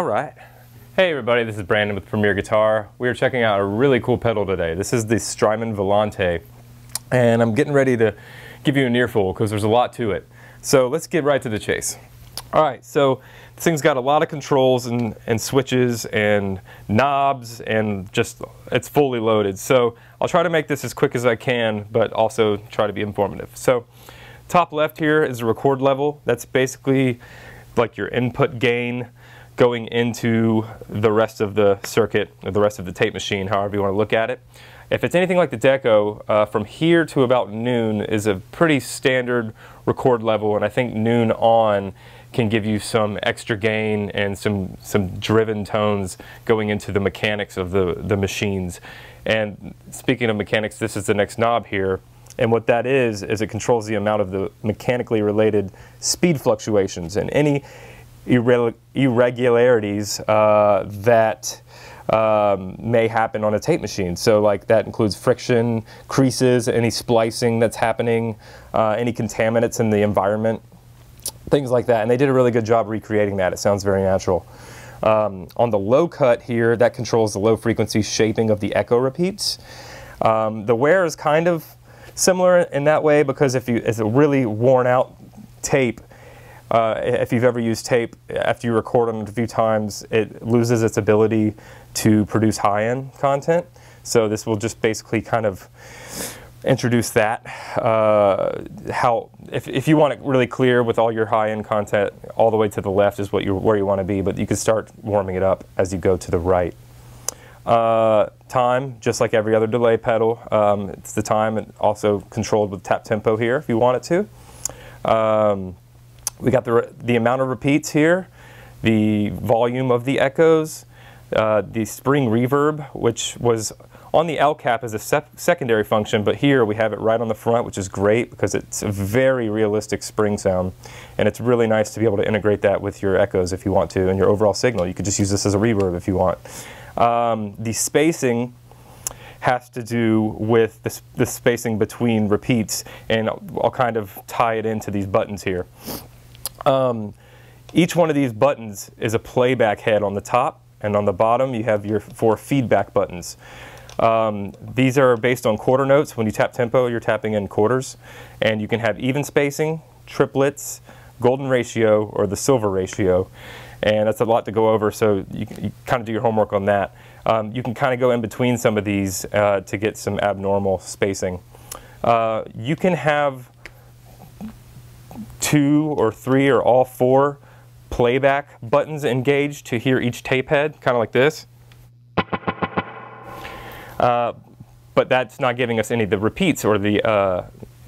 All right. Hey everybody, this is Brandon with Premier Guitar. We are checking out a really cool pedal today. This is the Strymon Volante, and I'm getting ready to give you an earful because there's a lot to it. So let's get right to the chase. All right, so this thing's got a lot of controls and switches and knobs, and just it's fully loaded. So I'll try to make this as quick as I can, but also try to be informative. So top left here is a record level. That's basically like your input gain going into the rest of the circuit, or the rest of the tape machine, however you want to look at it. If it's anything like the Deco, from here to about noon is a pretty standard record level, and I think noon on can give you some extra gain and some driven tones going into the mechanics of the machines. And speaking of mechanics, this is the next knob here. And what that is it controls the amount of the mechanically related speed fluctuations and any irregularities that may happen on a tape machine. So like that includes friction, creases, any splicing that's happening, any contaminants in the environment, things like that. And they did a really good job recreating that. It sounds very natural. On the low cut here, that controls the low frequency shaping of the echo repeats. The wear is kind of similar in that way, because it's a really worn out tape. If you've ever used tape, after you record on it a few times, it loses its ability to produce high-end content. So this will just basically kind of introduce that. If you want it really clear with all your high-end content, all the way to the left is where you want to be, but you can start warming it up as you go to the right. Time, just like every other delay pedal, it's the time, and also controlled with tap tempo here if you want it to. We got the amount of repeats here, the volume of the echoes, the spring reverb, which was on the L cap as a secondary function, but here we have it right on the front, which is great because it's a very realistic spring sound, and it's really nice to be able to integrate that with your echoes if you want to, and your overall signal. You could just use this as a reverb if you want. The spacing has to do with the spacing between repeats, and I'll kind of tie it into these buttons here. Each one of these buttons is a playback head on the top, and on the bottom you have your 4 feedback buttons. These are based on quarter notes. When you tap tempo, you're tapping in quarters, and you can have even spacing, triplets, golden ratio, or the silver ratio, and that's a lot to go over, so you kind of do your homework on that. You can kind of go in between some of these to get some abnormal spacing. You can have 2 or 3 or all 4 playback buttons engaged to hear each tape head, kind of like this. But that's not giving us any of the repeats, or the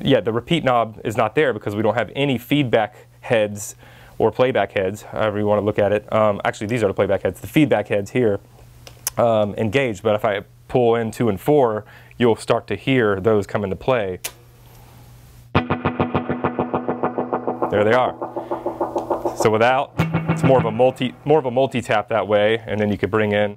repeat knob is not there because we don't have any feedback heads or playback heads, however you want to look at it. Actually, these are the playback heads. The feedback heads here engaged, but if I pull in 2 and 4, you'll start to hear those come into play. There they are. So without, it's more of a multi-tap that way, and then you could bring in.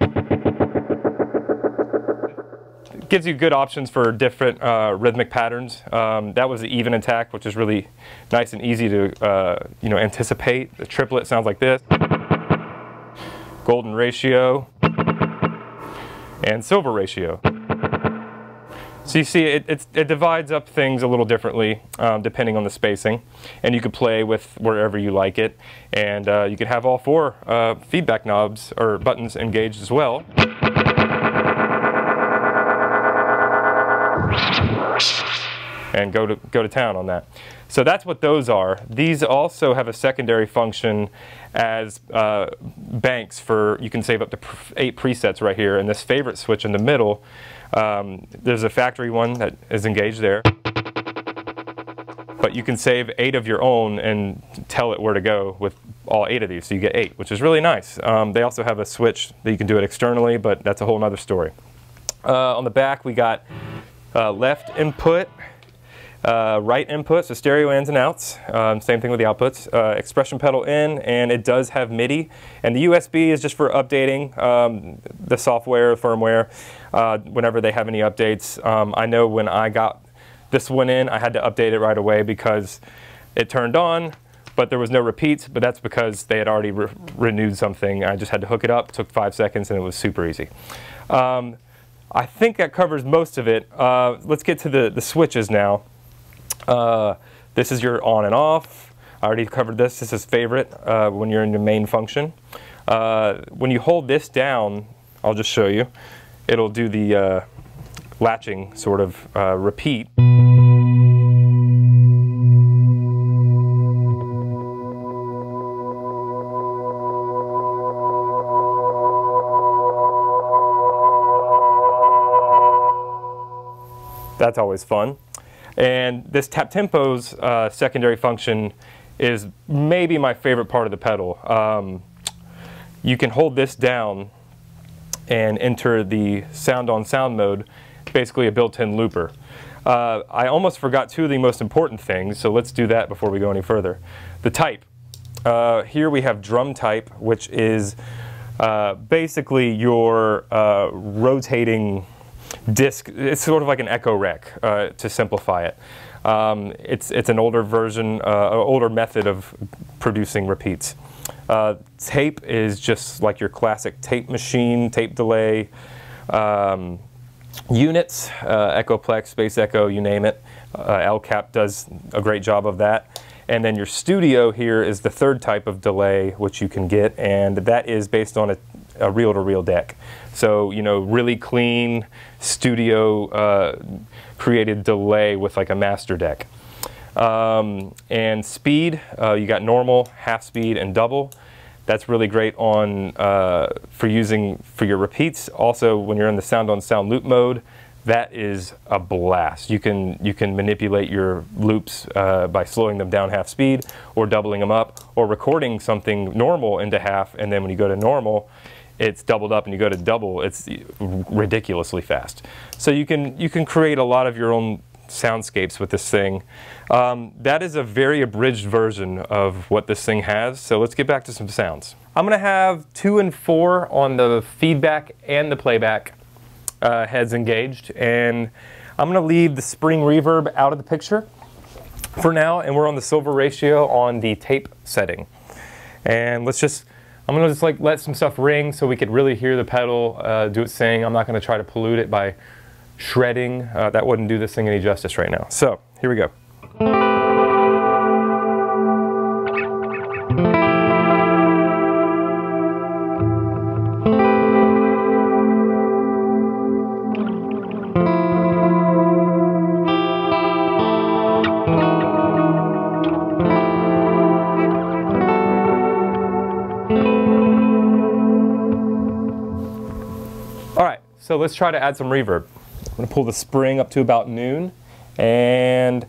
It gives you good options for different rhythmic patterns. That was the even attack, which is really nice and easy to anticipate. The triplet sounds like this. Golden ratio and silver ratio. So you see, it divides up things a little differently depending on the spacing, and you could play with wherever you like it, and you could have all 4 feedback knobs or buttons engaged as well. And go to town on that. So that's what those are. These also have a secondary function as banks for, you can save up to 8 presets right here, and this favorite switch in the middle. There's a factory one that is engaged there, but you can save 8 of your own and tell it where to go with all 8 of these, so you get 8, which is really nice. They also have a switch that you can do it externally, but that's a whole nother story. On the back we got left input, right input, so stereo ins and outs, same thing with the outputs, expression pedal in, and it does have MIDI, and the USB is just for updating the software, firmware, whenever they have any updates. I know when I got this one in, I had to update it right away because it turned on, but there was no repeats, but that's because they had already renewed something. I just had to hook it up, took 5 seconds, and it was super easy. I think that covers most of it. Let's get to the switches now. This is your on and off. I already covered this. This is favorite when you're in the main function. When you hold this down, I'll just show you. It'll do the latching sort of repeat. That's always fun. And this tap tempo's secondary function is maybe my favorite part of the pedal. You can hold this down and enter the sound on sound mode, basically a built-in looper. I almost forgot 2 of the most important things, so let's do that before we go any further. The type. Here we have drum type, which is basically your rotating disc. It's sort of like an echo rec, to simplify it. It's an older version, older method of producing repeats. Tape is just like your classic tape machine, tape delay. Units, Echoplex, Space Echo, you name it. LCAP does a great job of that. And then your studio here is the 3rd type of delay which you can get, and that is based on a reel-to-reel deck. So, you know, really clean studio created delay with like a master deck. And speed, you got normal, half speed, and double. That's really great on for using for your repeats. Also, when you're in the sound on sound loop mode, that is a blast. You can manipulate your loops by slowing them down half speed, or doubling them up, or recording something normal into half, and then when you go to normal, it's doubled up, and you go to double, it's ridiculously fast. So you can create a lot of your own soundscapes with this thing. That is a very abridged version of what this thing has, so let's get back to some sounds. I'm going to have 2 and 4 on the feedback and the playback heads engaged, and I'm going to leave the spring reverb out of the picture for now, and we're on the silver ratio on the tape setting. And I'm going to just like let some stuff ring so we could really hear the pedal do its thing. I'm not going to try to pollute it by shredding. That wouldn't do this thing any justice right now. So here we go. So let's try to add some reverb. I'm going to pull the spring up to about noon, and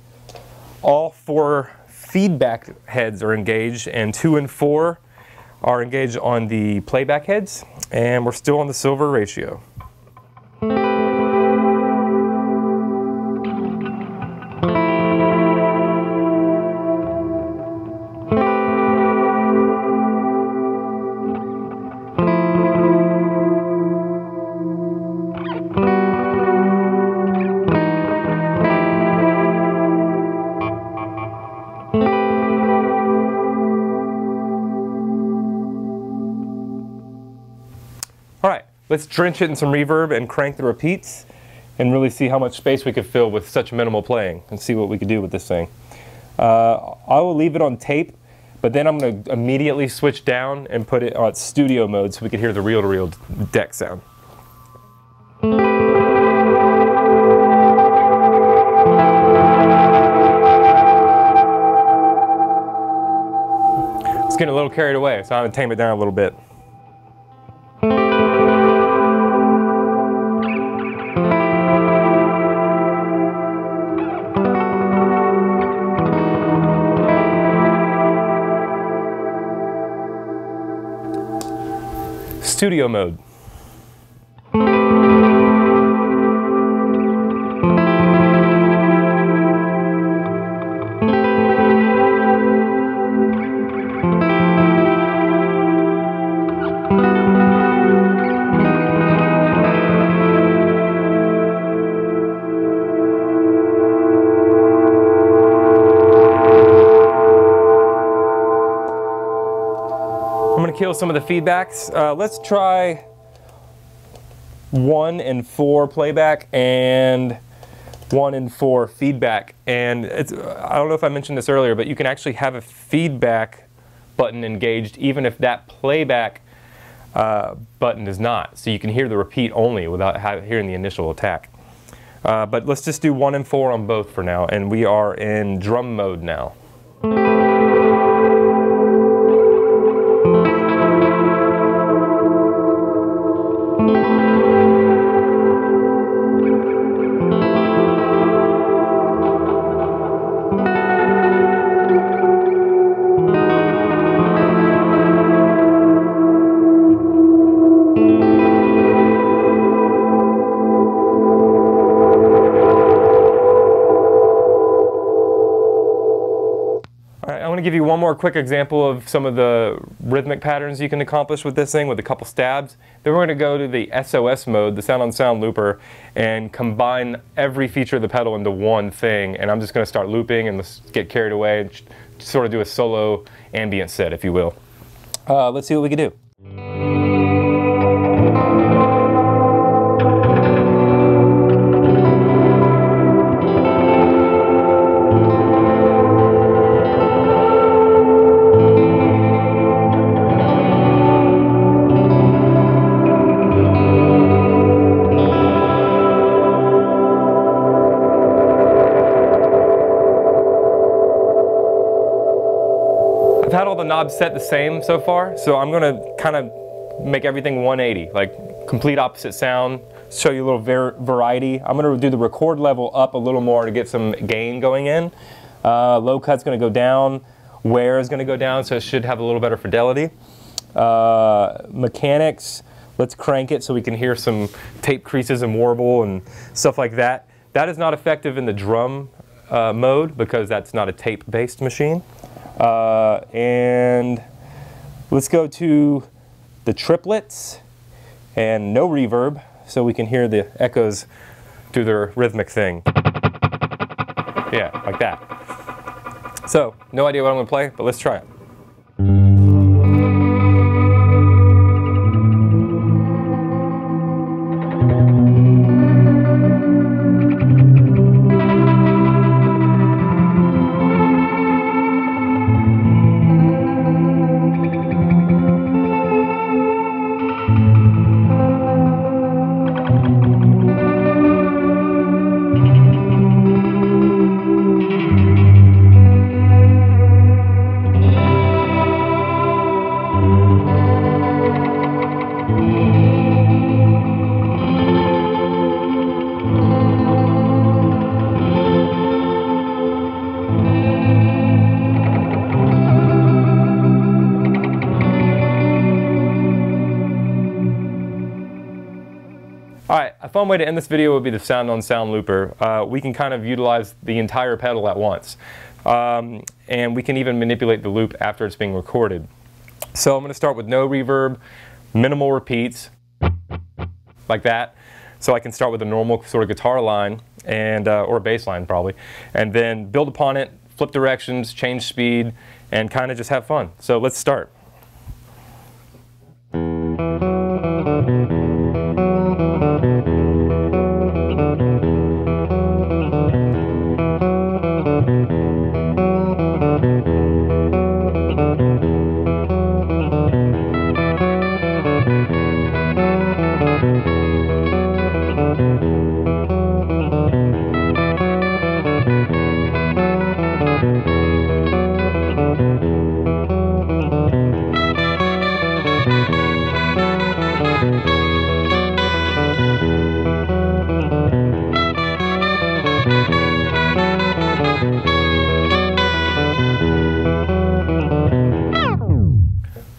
all 4 feedback heads are engaged, and 2 and 4 are engaged on the playback heads, and we're still on the silver ratio. Let's drench it in some reverb and crank the repeats and really see how much space we could fill with such minimal playing, and see what we could do with this thing. I will leave it on tape, but then I'm going to immediately switch down and put it on studio mode so we can hear the reel-to-reel deck sound. It's getting a little carried away, so I'm going to tame it down a little bit. Studio mode. kill some of the feedbacks. Let's try 1 and 4 playback and 1 and 4 feedback. And I don't know if I mentioned this earlier, but you can actually have a feedback button engaged even if that playback button is not. So you can hear the repeat only without hearing the initial attack. But let's just do 1 and 4 on both for now, and we are in drum mode now. I want to give you one more quick example of some of the rhythmic patterns you can accomplish with this thing with a couple stabs. Then we're going to go to the SOS mode, the sound on sound looper, and combine every feature of the pedal into one thing. And I'm just going to start looping and let's get carried away and sort of do a solo ambient set, if you will. Let's see what we can do. I've had all the knobs set the same so far, so I'm going to kind of make everything 180, like complete opposite sound, show you a little variety. I'm going to do the record level up a little more to get some gain going in. Low cut's going to go down, wear is going to go down, so it should have a little better fidelity. Mechanics, let's crank it so we can hear some tape creases and warble and stuff like that. That is not effective in the drum mode because that's not a tape-based machine. And let's go to the triplets and no reverb so we can hear the echoes do their rhythmic thing. Yeah, like that. So, no idea what I'm going to play, but let's try it. Alright, a fun way to end this video would be the sound on sound looper. We can kind of utilize the entire pedal at once. And we can even manipulate the loop after it's being recorded. So I'm going to start with no reverb, minimal repeats, like that. So I can start with a normal sort of guitar line, and or a bass line probably, and then build upon it, flip directions, change speed, and kind of just have fun. So let's start.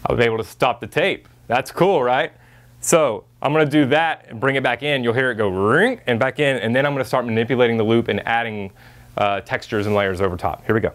I was able to stop the tape. That's cool, right? So I'm going to do that and bring it back in. You'll hear it go ring and back in, and then I'm going to start manipulating the loop and adding textures and layers over top. Here we go.